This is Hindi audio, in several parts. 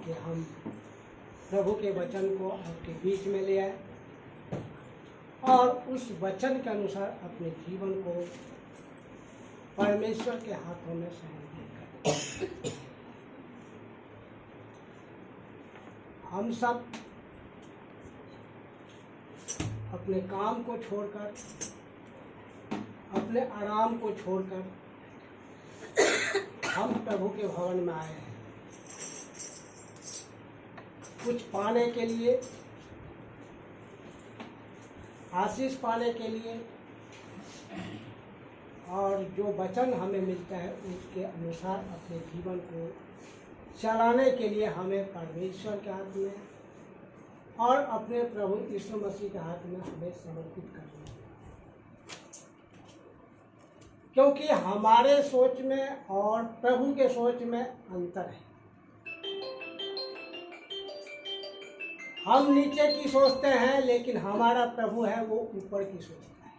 कि हम प्रभु के वचन को आपके बीच में ले आए और उस वचन के अनुसार अपने जीवन को परमेश्वर के हाथों में समर्पित करें। हम सब अपने काम को छोड़कर, अपने आराम को छोड़कर हम प्रभु के भवन में आए हैं, कुछ पाने के लिए, आशीष पाने के लिए, और जो वचन हमें मिलता है उसके अनुसार अपने जीवन को चलाने के लिए हमें परमेश्वर के हाथ में और अपने प्रभु यीशु मसीह के हाथ में हमें समर्पित करना है। क्योंकि हमारे सोच में और प्रभु के सोच में अंतर है। हम नीचे की सोचते हैं, लेकिन हमारा प्रभु है वो ऊपर की सोचता है।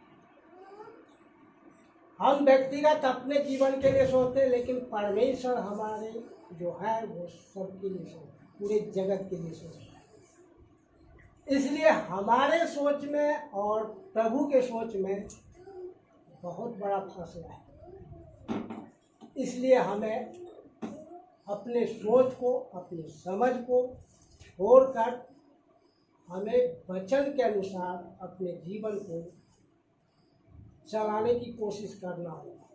हम व्यक्तिगत अपने जीवन के लिए सोचते हैं, लेकिन परमेश्वर हमारे जो है वो सबके लिए सोचता है, पूरे जगत के लिए सोचता है। इसलिए हमारे सोच में और प्रभु के सोच में बहुत बड़ा फासला है। इसलिए हमें अपने सोच को, अपनी समझ को छोड़कर हमें वचन के अनुसार अपने जीवन को चलाने की कोशिश करना होगा।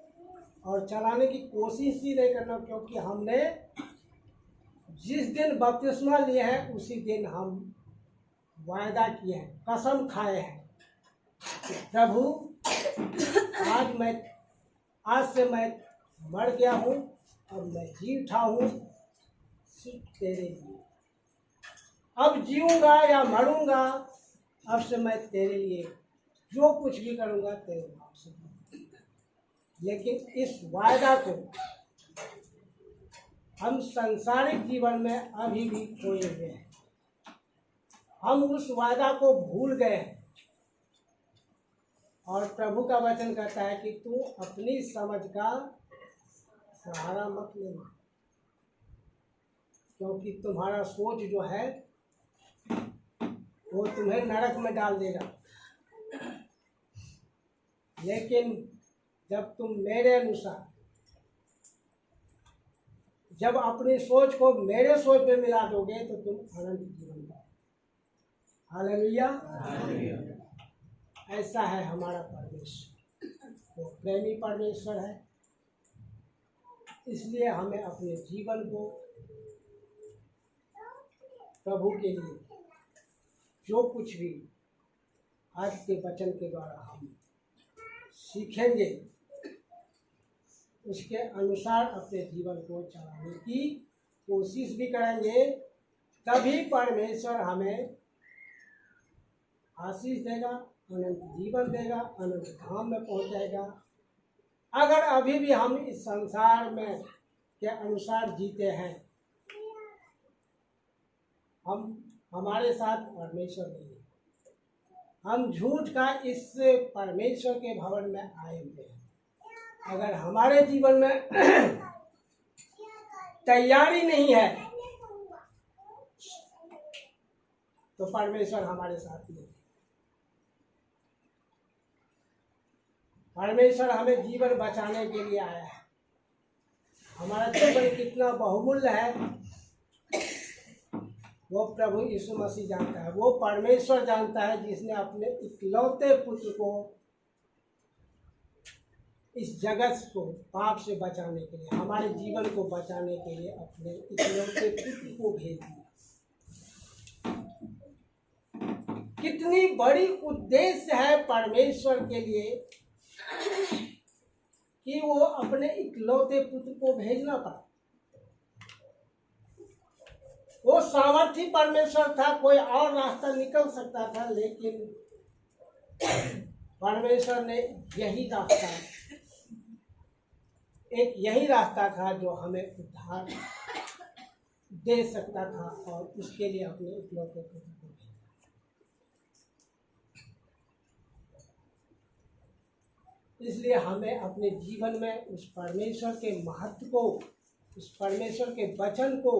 और चलाने की कोशिश ही नहीं करना, क्योंकि हमने जिस दिन बपतिस्मा लिए है उसी दिन हम वायदा किए हैं, कसम खाए हैं, प्रभु आज से मैं मर गया हूँ और मैं जी उठा हूँ सिर्फ तेरे लिए। अब जीऊँगा या मरूँगा, अब से मैं तेरे लिए जो कुछ भी करूँगा तेरे नाम से। लेकिन इस वायदा को हम सांसारिक जीवन में अभी भी खोए हुए हैं। हम उस वायदा को भूल गए हैं। और प्रभु का वचन कहता है कि तू अपनी समझ का सहारा मत लेना, क्योंकि तुम्हारा सोच जो है वो तुम्हें नरक में डाल देगा। लेकिन जब तुम मेरे अनुसार, जब अपनी सोच को मेरे सोच में मिला दोगे तो तुम अनंत जीवन पाओगे। हालेलुया। ऐसा है हमारा परमेश्वर, वो प्रेमी परमेश्वर है। इसलिए हमें अपने जीवन को प्रभु के लिए जो कुछ भी आज के वचन के द्वारा हम सीखेंगे उसके अनुसार अपने जीवन को चलाने की कोशिश भी करेंगे। तभी परमेश्वर हमें आशीष देगा, अनंत जीवन देगा, अनंत धाम में पहुंचाएगा। अगर अभी भी हम इस संसार में के अनुसार जीते हैं, हमारे साथ परमेश्वर नहीं है। हम झूठ का इस परमेश्वर के भवन में आए हुए हैं। अगर हमारे जीवन में तैयारी नहीं है तो परमेश्वर हमारे साथ नहीं है। परमेश्वर हमें जीवन बचाने के लिए आया है। हमारा जीवन कितना बहुमूल्य है वो प्रभु यीशु मसीह जानता है। वो परमेश्वर जानता है जिसने अपने इकलौते पुत्र को इस जगत को पाप से बचाने के लिए, हमारे जीवन को बचाने के लिए अपने इकलौते पुत्र को भेज दिया। कितनी बड़ी उद्देश्य है परमेश्वर के लिए कि वो अपने इकलौते पुत्र को भेजना पड़ा। वो सामर्थी परमेश्वर था, कोई और रास्ता निकल सकता था, लेकिन परमेश्वर ने यही रास्ता था जो हमें उद्धार दे सकता था, और उसके लिए अपने इकलौते पुत्र को भेजा। इसलिए हमें अपने जीवन में उस परमेश्वर के महत्व को, उस परमेश्वर के वचन को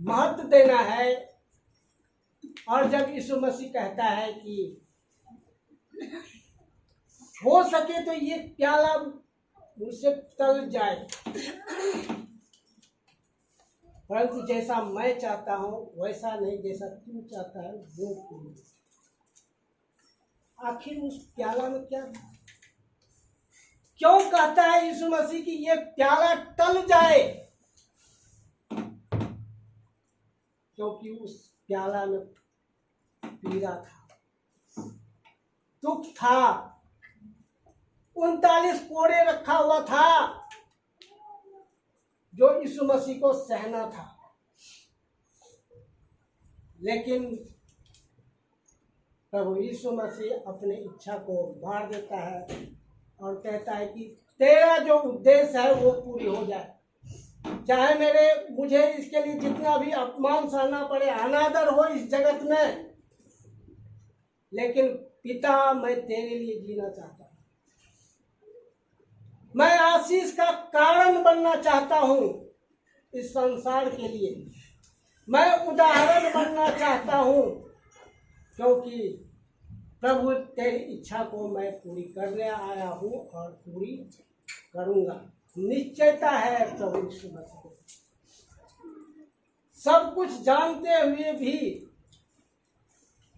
महत्व देना है। और जब यीशु मसीह कहता है कि हो सके तो ये प्याला मुझसे टल जाए, परंतु जैसा मैं चाहता हूं वैसा नहीं, जैसा तू चाहता है वो पूरी। आखिर उस प्याला में क्या था? क्यों कहता है यीशु मसीह कि ये प्याला टल जाए? क्योंकि उस प्याला में पीड़ा था, दुख था, 39 कोड़े रखा हुआ था जो यीशु मसीह को सहना था। लेकिन प्रभु यीशु मसीह अपने इच्छा को मार देता है और कहता है कि तेरा जो उद्देश्य है वो पूरी हो जाए, चाहे मुझे इसके लिए जितना भी अपमान सहना पड़े, अनादर हो इस जगत में, लेकिन पिता मैं तेरे लिए जीना चाहता हूं, मैं आशीष का कारण बनना चाहता हूं इस संसार के लिए, मैं उदाहरण बनना चाहता हूं, क्योंकि प्रभु तेरी इच्छा को मैं पूरी करने आया हूं और पूरी करूंगा। निश्चयता है प्रभु यीशु मसीह, सब कुछ जानते हुए भी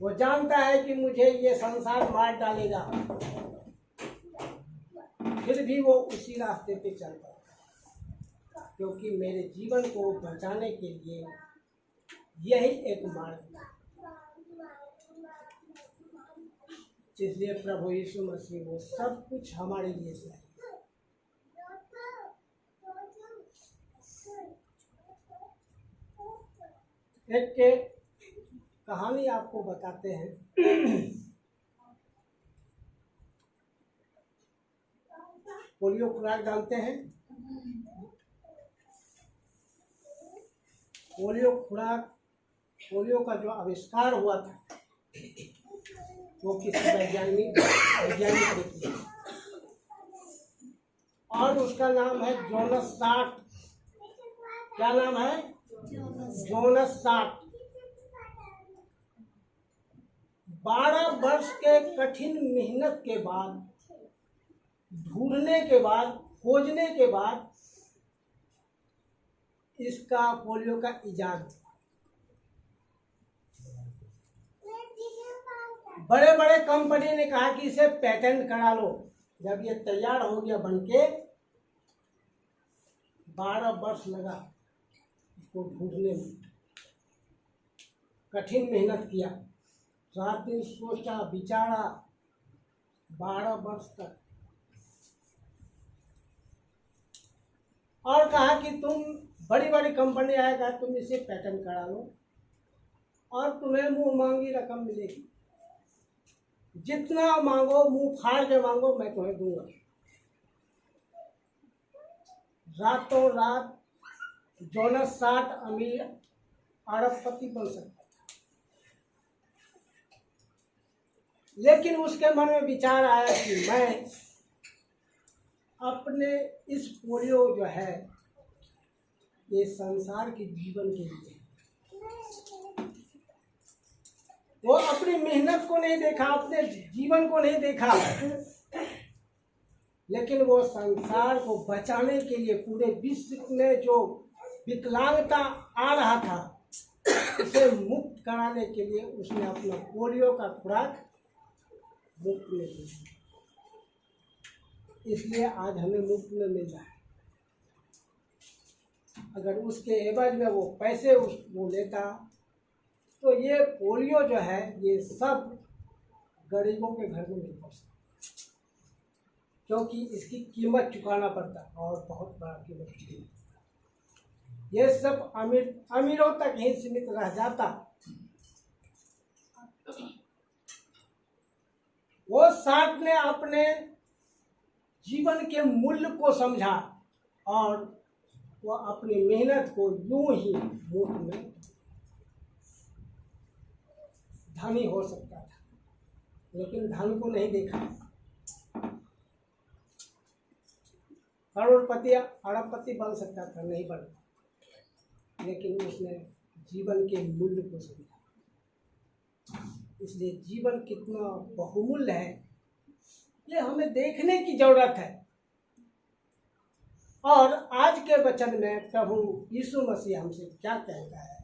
वो जानता है कि मुझे ये संसार मार डालेगा, फिर भी वो उसी रास्ते पे चलता है, क्योंकि मेरे जीवन को बचाने के लिए यही एक मार्ग है। इसलिए प्रभु यीशु मसीह वो सब कुछ हमारे लिए सही। एक कहानी आपको बताते हैं। पोलियो खुराक जानते हैं? पोलियो का जो आविष्कार हुआ था वो किसी वैज्ञानिक ने किया और उसका नाम है जोनास साल्ट। क्या नाम है? Jonas salt. 12 वर्ष के कठिन मेहनत के बाद, ढूंढने के बाद, खोजने के बाद इसका पोलियो का इजाद हुआ। बड़े बड़े कंपनी ने कहा कि इसे पेटेंट करा लो। जब ये तैयार हो गया बनके, 12 वर्ष लगा इसको ढूंढने में, कठिन मेहनत किया, रात दिन सोचा विचारा, 12 वर्ष तक, और कहा कि तुम बड़ी बड़ी कंपनी आएगा, तुम इसे पेटेंट करा लो और तुम्हें मुंह मांगी रकम मिलेगी, जितना मांगो मुंह फाड़ के मांगो, मैं तुम्हें दूंगा। रातों रात जोनास साल्ट अमीर अरबपति बन सकता था, लेकिन उसके मन में विचार आया कि मैं अपने इस पोलियो जो है ये संसार के जीवन के लिए, वो अपनी मेहनत को नहीं देखा, अपने जीवन को नहीं देखा, लेकिन वो संसार को बचाने के लिए, पूरे विश्व में जो विकलांगता आ रहा था उसे मुक्त कराने के लिए उसने अपना पोलियो का खुराक मुफ्त में दिया। इसलिए आज हमें मुफ्त में मिल रहा है। अगर उसके एवज में वो पैसे वो लेता तो ये पोलियो जो है ये सब गरीबों के घर में नहीं पहुंचता, क्योंकि इसकी कीमत चुकाना पड़ता और बहुत बड़ा कीमत। ये सब अमीरों तक ही सीमित रह जाता। वो साल्ट ने अपने जीवन के मूल्य को समझा और वो अपनी मेहनत को यूं ही मुफ्त में, धनी हो सकता था लेकिन धन को नहीं देखा, करोड़पति अरबपति बन सकता था, नहीं बना, लेकिन उसने जीवन के मूल्य को समझा। इसलिए जीवन कितना बहुमूल्य है ये हमें देखने की जरूरत है। और आज के वचन में प्रभु यीशु मसीह हमसे क्या कहता है,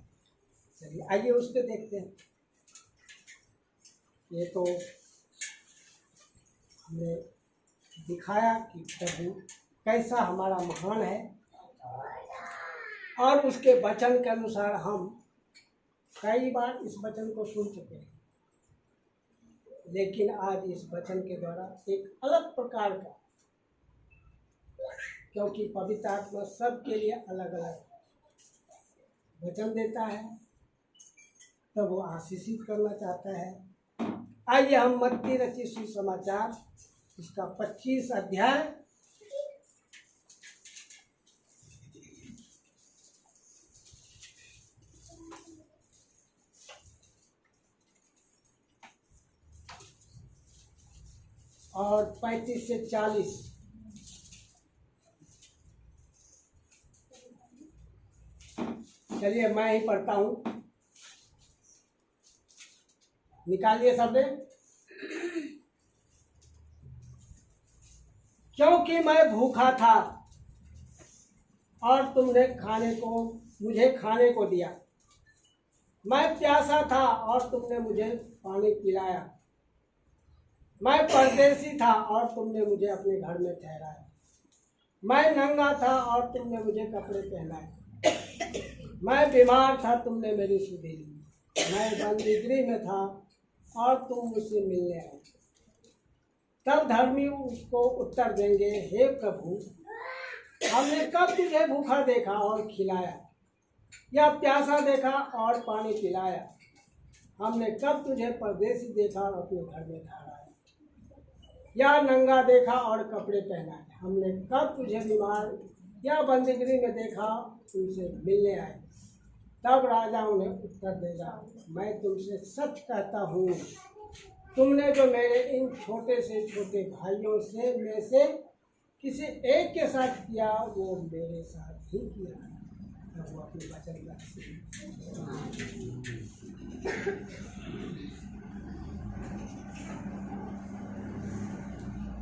चलिए आइए उस पर देखते हैं। ये तो हमने दिखाया कि प्रभु कैसा हमारा महान है, और उसके वचन के अनुसार हम कई बार इस वचन को सुन चुके हैं, लेकिन आज इस वचन के द्वारा एक अलग प्रकार का, क्योंकि पवित्र आत्मा सबके लिए अलग अलग वचन देता है, तो वो आशीषित करना चाहता है। आइए हम मत्ती रचित सुसमाचार इसका 25 अध्याय और 35 से 40 चलिए मैं ही पढ़ता हूँ, निकालिए सबने। क्योंकि मैं भूखा था और तुमने मुझे खाने को दिया, मैं प्यासा था और तुमने मुझे पानी पिलाया, मैं परदेसी था और तुमने मुझे अपने घर में ठहराया, मैं नंगा था और तुमने मुझे कपड़े पहनाए, मैं बीमार था तुमने मेरी सुधि ली, मैं बंदीगृह में था और तुम मुझसे मिलने आए। तब धर्मी उसको उत्तर देंगे, हे प्रभु, हमने कब तुझे भूखा देखा और खिलाया, या प्यासा देखा और पानी पिलाया? हमने कब तुझे परदेसी देखा और अपने घर में ठहराया, या नंगा देखा और कपड़े पहनाए? हमने कब तुझे बीमार या बंदीगृह में देखा तुमसे मिलने आए? तब राजा उन्हें उत्तर देगा, मैं तुमसे सच कहता हूँ, तुमने जो मेरे इन छोटे से छोटे भाइयों से में से किसी एक के साथ किया वो मेरे साथ ही किया। वो अपने वचन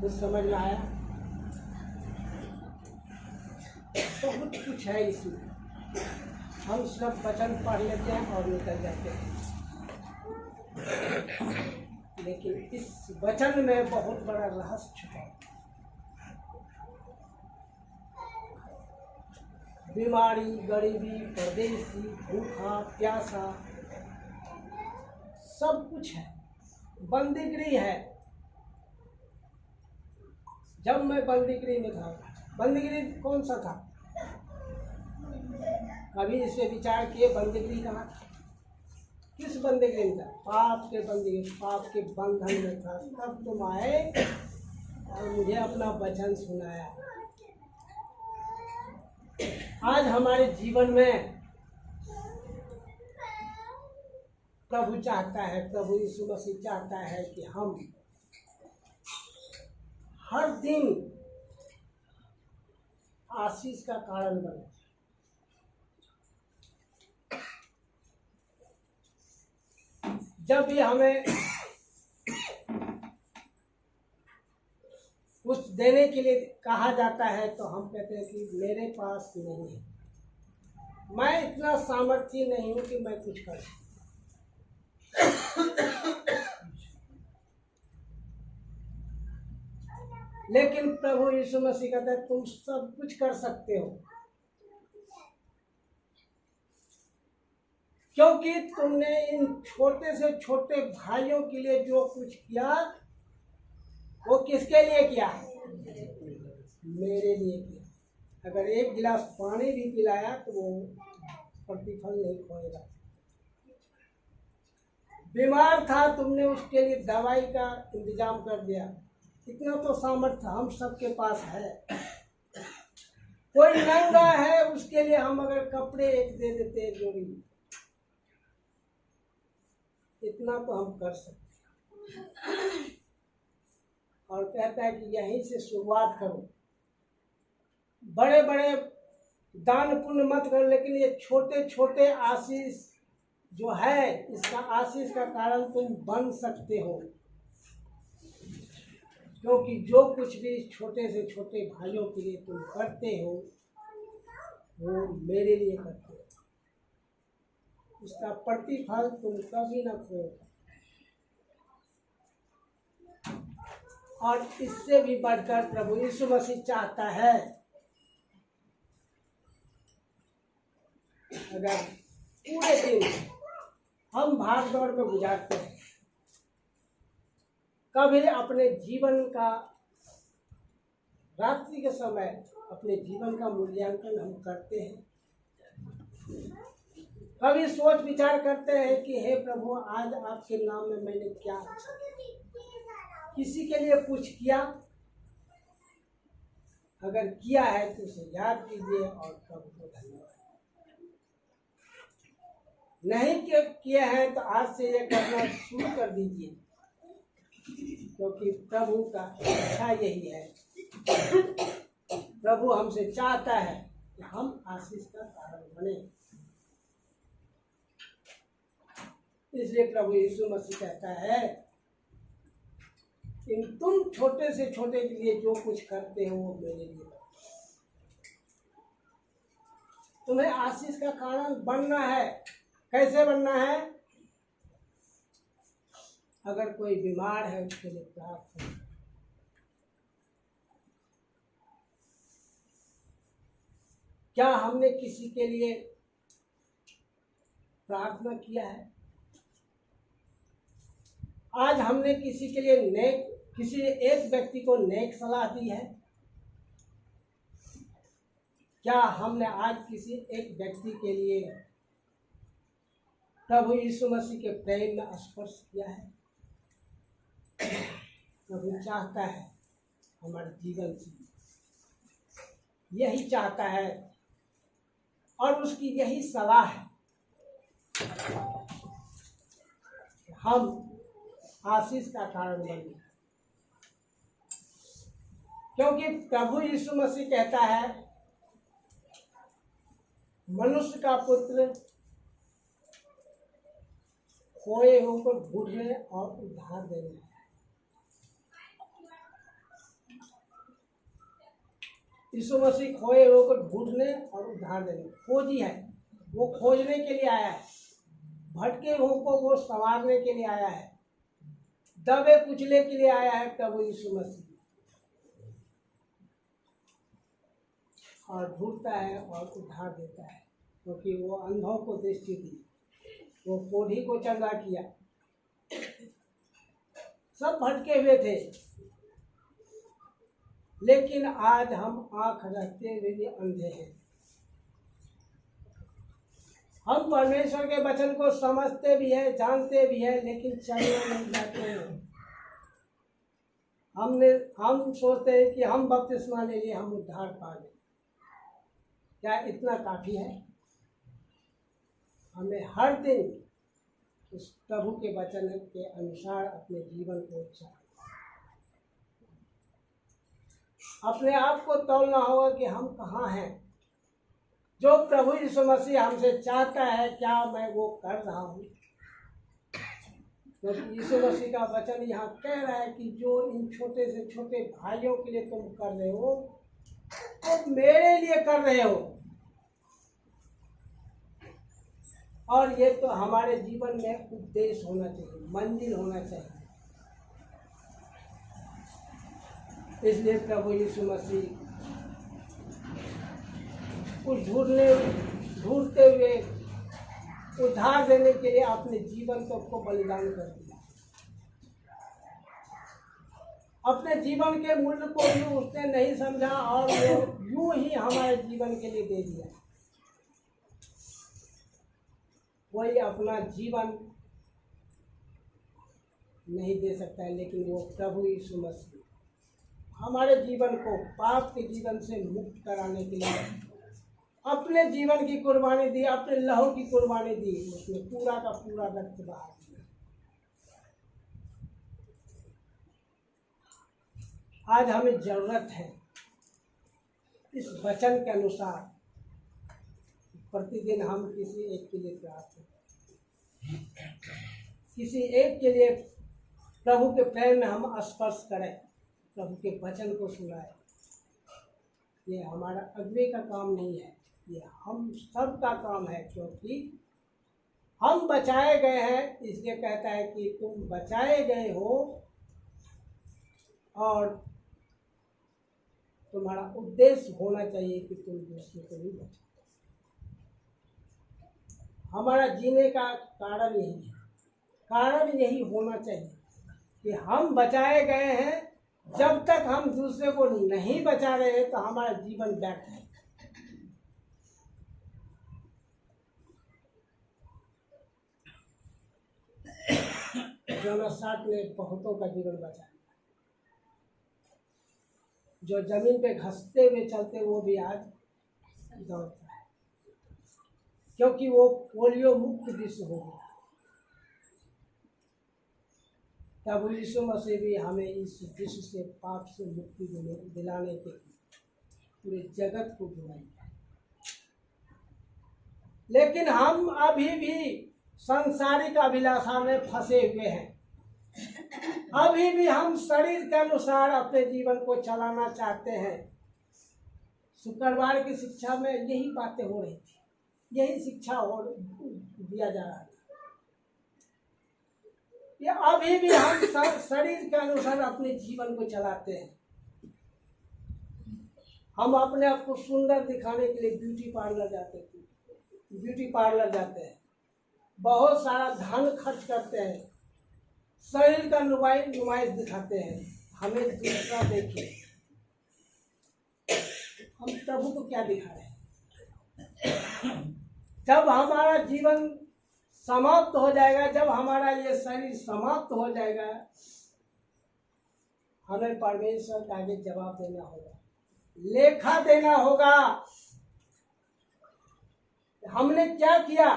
कुछ समझ में आया? बहुत कुछ है इसमें, हम सब वचन पढ़ लेते हैं और निकल जाते हैं, लेकिन इस वचन में बहुत बड़ा रहस्य छुपा है। बीमारी, गरीबी, परदेसी, भूखा, प्यासा, सब कुछ है, बंदीगृह है। जब मैं बंदीगृह में था, बंदीगृह कौन सा था? कभी इस पे विचार किए बंदीगृह कहाँ था? किस बंदीगृह में था? पाप के बंदीगृह, पाप के बंधन में था। तब तुम आए और मुझे अपना वचन सुनाया। आज हमारे जीवन में प्रभु चाहता है, प्रभु यीशु मसीह चाहता है कि हम हर दिन आशीष का कारण बने। जब भी हमें कुछ देने के लिए कहा जाता है तो हम कहते हैं कि मेरे पास नहीं है, मैं इतना सामर्थ्य नहीं हूं कि मैं कुछ कर सकूं। लेकिन प्रभु यीशु मसीह कहता है तुम सब कुछ कर सकते हो, क्योंकि तुमने इन छोटे से छोटे भाइयों के लिए जो कुछ किया वो किसके लिए किया? मेरे लिए किया। अगर एक गिलास पानी भी पिलाया तो वो प्रतिफल नहीं खोएगा। बीमार था, तुमने उसके लिए दवाई का इंतजाम कर दिया। इतना तो सामर्थ्य हम सबके पास है। कोई नंगा है, उसके लिए हम अगर कपड़े एक दे देते जोड़ी, इतना तो हम कर सकते हैं। और कहता है कि यहीं से शुरुआत करो। बड़े बड़े दान पुण्य मत कर, लेकिन ये छोटे छोटे आशीष जो है, इसका आशीष का कारण तुम बन सकते हो। क्योंकि जो कुछ भी छोटे से छोटे भाइयों के लिए तुम करते हो, वो मेरे लिए करते हो। उसका प्रतिफल तुम कभी न खो। और इससे भी बढ़कर प्रभु यीशु मसीह चाहता है, अगर पूरे दिन हम भाग दौड़ में गुजारते हैं, कभी अपने जीवन का रात्रि के समय अपने जीवन का मूल्यांकन हम करते हैं, कभी सोच विचार करते हैं कि हे प्रभु, आज आपके नाम में मैंने क्या किसी के लिए कुछ किया? अगर किया है तो उसे याद कीजिए और प्रभु को धन्यवाद। नहीं किए हैं तो आज से ये करना शुरू कर दीजिए, क्योंकि प्रभु का इच्छा यही है। प्रभु हमसे चाहता है कि हम आशीष का कारण बने। इसलिए प्रभु यीशु मसीह कहता है, इन तुम छोटे से छोटे के लिए जो कुछ करते हो वो मेरे लिए। तुम्हें आशीष का कारण बनना है। कैसे बनना है? अगर कोई बीमार है उसके लिए प्रार्थना। क्या हमने किसी के लिए प्रार्थना किया है? आज हमने किसी के लिए नेक, किसी एक व्यक्ति को नेक सलाह दी है? क्या हमने आज किसी एक व्यक्ति के लिए प्रभु यीशु मसीह के प्रेम में स्पर्श किया है? प्रभु चाहता है हमारे जीवन से, यही चाहता है और उसकी यही सलाह है, हम आशीष का कारण बने। क्योंकि प्रभु यीशु मसीह कहता है, मनुष्य का पुत्र खोए होकर ढूंढने और उद्धार देने है। यीशु मसीह खोए होकर ढूंढने और उद्धार देने, खोजी है, वो खोजने के लिए आया है। भटके हुओं को वो संवारने के लिए आया है, दबे कुचले के लिए आया है प्रभु यीशु मसीह। और ढूंढता है और उद्धार देता है, क्योंकि वो अंधों को दृष्टि दी, वो कोढ़ी को चंगा किया। सब भटके हुए थे, लेकिन आज हम आंख रखते हुए भी अंधे हैं। हम परमेश्वर के वचन को समझते भी हैं, जानते भी हैं, लेकिन चलने नहीं जाते हैं। हम सोचते हैं कि हम बपतिस्मा ले लिए, हम उद्धार पा लें। क्या इतना काफी है? हमें हर दिन उस प्रभु के वचन के अनुसार अपने जीवन को अपने आप को तौलना होगा कि हम कहाँ हैं। जो प्रभु यीशु मसीह हमसे चाहता है, क्या मैं वो कर रहा हूँ? क्योंकि यीशु मसीह का वचन यहाँ कह रहा है कि जो इन छोटे से छोटे भाइयों के लिए तुम कर रहे हो, तो मेरे लिए कर रहे हो। और ये तो हमारे जीवन में उद्देश्य होना चाहिए, मंजिल होना चाहिए। इसलिए प्रभु यीशु मसीह उस ढूंढते हुए उद्धार देने के लिए अपने जीवन को बलिदान कर दिया। अपने जीवन के मूल्य को भी उसने नहीं समझा और वो यूं ही हमारे जीवन के लिए दे दिया। कोई अपना जीवन नहीं दे सकता है, लेकिन वो प्रभु यीशु मसीह हमारे जीवन को पाप के जीवन से मुक्त कराने के लिए अपने जीवन की कुर्बानी दी, अपने लहू की कुर्बानी दी। उसने पूरा का पूरा रक्त बहा दिया। आज हमें जरूरत है इस वचन के अनुसार प्रतिदिन हम किसी एक के लिए प्रार्थना करें, किसी एक के लिए प्रभु के पैर में हम स्पर्श करें, प्रभु के वचन को सुनाएं। ये हमारा अगुवे का काम नहीं है, ये हम सब का काम है, क्योंकि हम बचाए गए हैं। इसलिए कहता है कि तुम बचाए गए हो और तुम्हारा उद्देश्य होना चाहिए कि तुम दूसरों को भी बचाओ। हमारा जीने का कारण यही है, कारण यही होना चाहिए कि हम बचाए गए हैं। जब तक हम दूसरे को नहीं बचा रहे तो हमारा जीवन व्यर्थ है। जोनास साल्ट ने बहुतों का जीवन बचाया। जो जमीन पे घसते हुए चलते वो भी आज दौड़ता है, क्योंकि वो पोलियो मुक्त विश्व हो गया। तब यीशु मसीह भी हमें इस विश्व से, पाप से मुक्ति दिलाने के पूरे जगत को बुलाएंगे। लेकिन हम अभी भी सांसारिक अभिलाषा में फंसे हुए हैं। अभी भी हम शरीर के अनुसार अपने जीवन को चलाना चाहते हैं। शुक्रवार की शिक्षा में यही बातें हो रही थी, यही शिक्षा हो दिया जा रहा था। ये अभी भी हम शरीर के अनुसार अपने जीवन को चलाते हैं। हम अपने आप को सुंदर दिखाने के लिए ब्यूटी पार्लर जाते हैं, बहुत सारा धन खर्च करते हैं, शरीर का नुमाइश दिखाते हैं। हमें दूसरा देखिए, हम प्रभु को क्या दिखा रहे हैं? जब हमारा जीवन समाप्त हो जाएगा, जब हमारा ये शरीर समाप्त हो जाएगा, हमें परमेश्वर के आगे जवाब देना होगा, लेखा देना होगा। हमने क्या किया?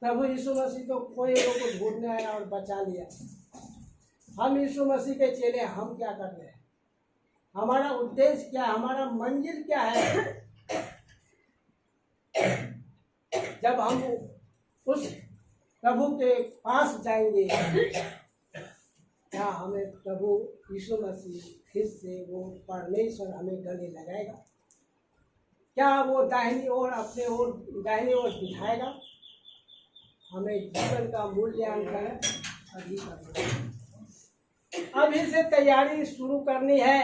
प्रभु यीशु मसीह तो कोई लोगों को ढूंढने आया और बचा लिया। हम यीशु मसीह के चेले, हम क्या कर रहे हैं? हमारा उद्देश्य क्या है? हमारा मंजिल क्या है? जब हम उस प्रभु के पास जाएंगे, क्या हमें प्रभु यीशु मसीह फिर से वो परमेश्वर हमें गले लगाएगा? क्या वो दाहिनी ओर, अपने ओर दाहिनी ओर दिखाएगा? हमें जीवन का मूल्यांकन अभी करना है, अभी से तैयारी शुरू करनी है।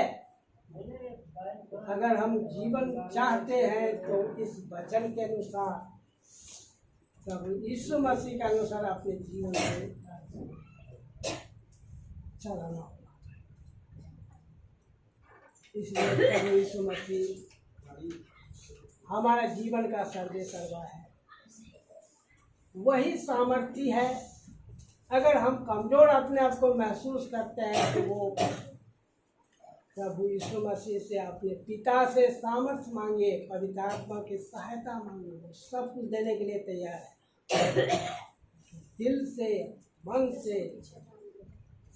अगर हम जीवन चाहते हैं तो इस वचन के अनुसार, प्रभु यीशु मसीह के अनुसार अपने जीवन को चलाना होगा। इसलिए प्रभु यीशु मसीह हमारा जीवन का सर्वे सर्वा है, वही सामर्थ्य है। अगर हम कमजोर अपने आप को महसूस करते हैं तो वो प्रभु यीशु मसीह से, अपने पिता से सामर्थ्य मांगे, पवित्र आत्मा की सहायता मांगे। वो सब कुछ देने के लिए तैयार है, दिल से, मन से,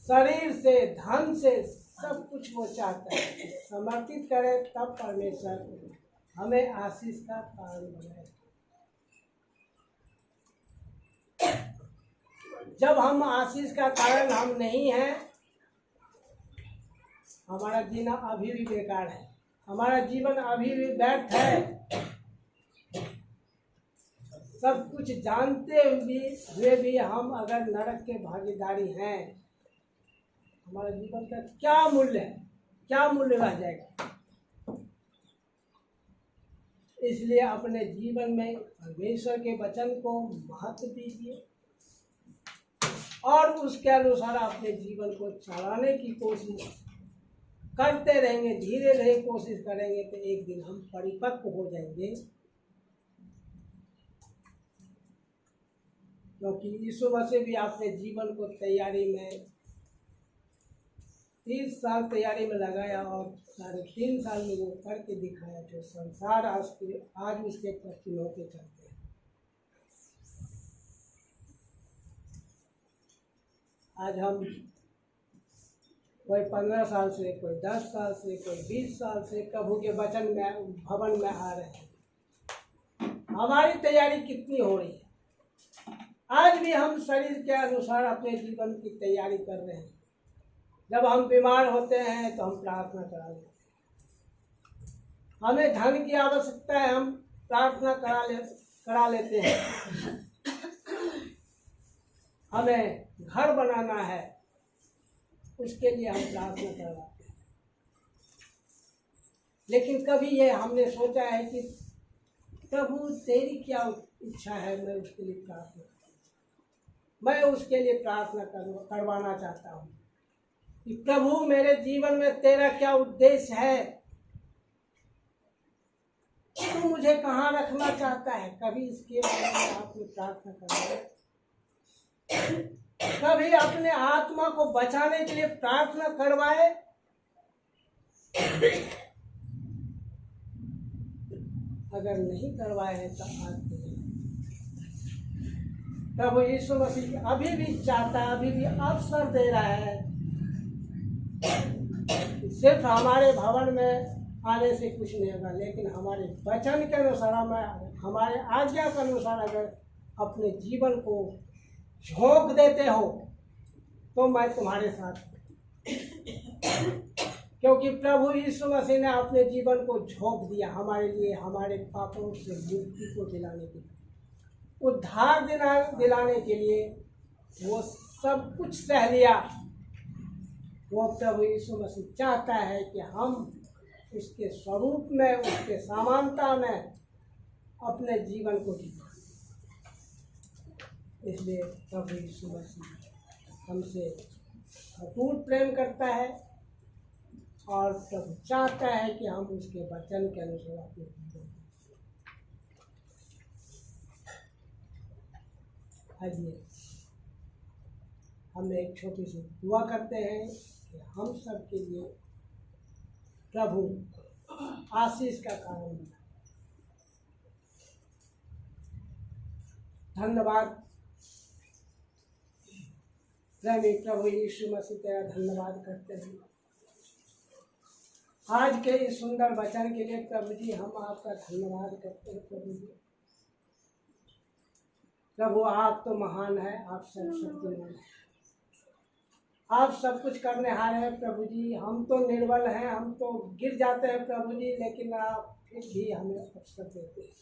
शरीर से, धन से, सब कुछ वो चाहता है। समर्पित करें, तब परमेश्वर हमें आशीष का कारण बनाए। जब हम आशीष का कारण हम नहीं हैं, हमारा जीना अभी भी बेकार है, हमारा जीवन अभी भी व्यर्थ है। सब कुछ जानते हुए भी हम अगर नरक के भागीदारी हैं, हमारा जीवन का क्या मूल्य है? क्या मूल्य रह जाएगा? इसलिए अपने जीवन में परमेश्वर के वचन को महत्व दीजिए और उसके अनुसार अपने जीवन को चलाने की कोशिश करते रहेंगे। धीरे धीरे कोशिश करेंगे तो एक दिन हम परिपक्व हो जाएंगे, क्योंकि यीशु मसीह भी अपने जीवन को तैयारी में 30 साल तैयारी में लगाया और 3.5 साल में वो करके दिखाया, जो संसार आज उसके पश्चिमों के चलते हैं। आज हम कोई 15 साल से, कोई 10 साल से, कोई 20 साल से प्रभु के वचन में भवन में आ रहे हैं, हमारी तैयारी कितनी हो रही है। आज भी हम शरीर के अनुसार अपने जीवन की तैयारी कर रहे हैं। जब हम बीमार होते हैं तो हम प्रार्थना करा लेते हैं। हमें धन की आवश्यकता है, हम प्रार्थना करा लेते हैं। हमें घर बनाना है, उसके लिए हम प्रार्थना करवाते हैं। लेकिन कभी ये हमने सोचा है कि प्रभु तेरी क्या इच्छा है, मैं उसके लिए प्रार्थना करूं। मैं उसके लिए प्रार्थना करवाना चाहता हूँ कि प्रभु मेरे जीवन में तेरा क्या उद्देश्य है, तू मुझे कहाँ रखना चाहता है। कभी इसके बारे में आपने प्रार्थना करवाई? कभी अपने आत्मा को बचाने के लिए प्रार्थना करवाए? अगर नहीं करवाए हैं तो आज प्रभु यीशु मसीह अभी भी चाहता है, अभी भी अवसर दे रहा है। सिर्फ हमारे भवन में आने से कुछ नहीं होगा, लेकिन हमारे वचन के अनुसार, हमारे आज्ञा के अनुसार अगर अपने जीवन को झोंक देते हो तो मैं तुम्हारे साथ हूं। क्योंकि प्रभु यीशु मसीह ने अपने जीवन को झोंक दिया हमारे लिए, हमारे पापों से मुक्ति को दिलाने के लिए, उद्धार दिलाने के लिए वो सब कुछ सह लिया। वो प्रभु यीशु मसीह चाहता है कि हम उसके स्वरूप में, उसके समानता में अपने जीवन को जिए। इसलिए प्रभु यीशु मसीह हमसे अटूट प्रेम करता है और प्रभु चाहता है कि हम उसके वचन के अनुसार अपने जीवन। आइए हम एक छोटी सी दुआ करते हैं कि हम सब के लिए प्रभु आशीष का कारण बना। धन्यवाद प्रेमी प्रभु यीशु मसीह, तेरा धन्यवाद करते हैं आज के इस सुंदर वचन के लिए। प्रभु जी हम आपका धन्यवाद करते हैं। प्रभु जी, प्रभु आप तो महान है, आप सब शक्तिमान है, आप सब कुछ करने हारे हैं। प्रभु जी हम तो निर्बल हैं, हम तो गिर जाते हैं प्रभु जी, लेकिन आप फिर भी हमें अवसर देते हैं।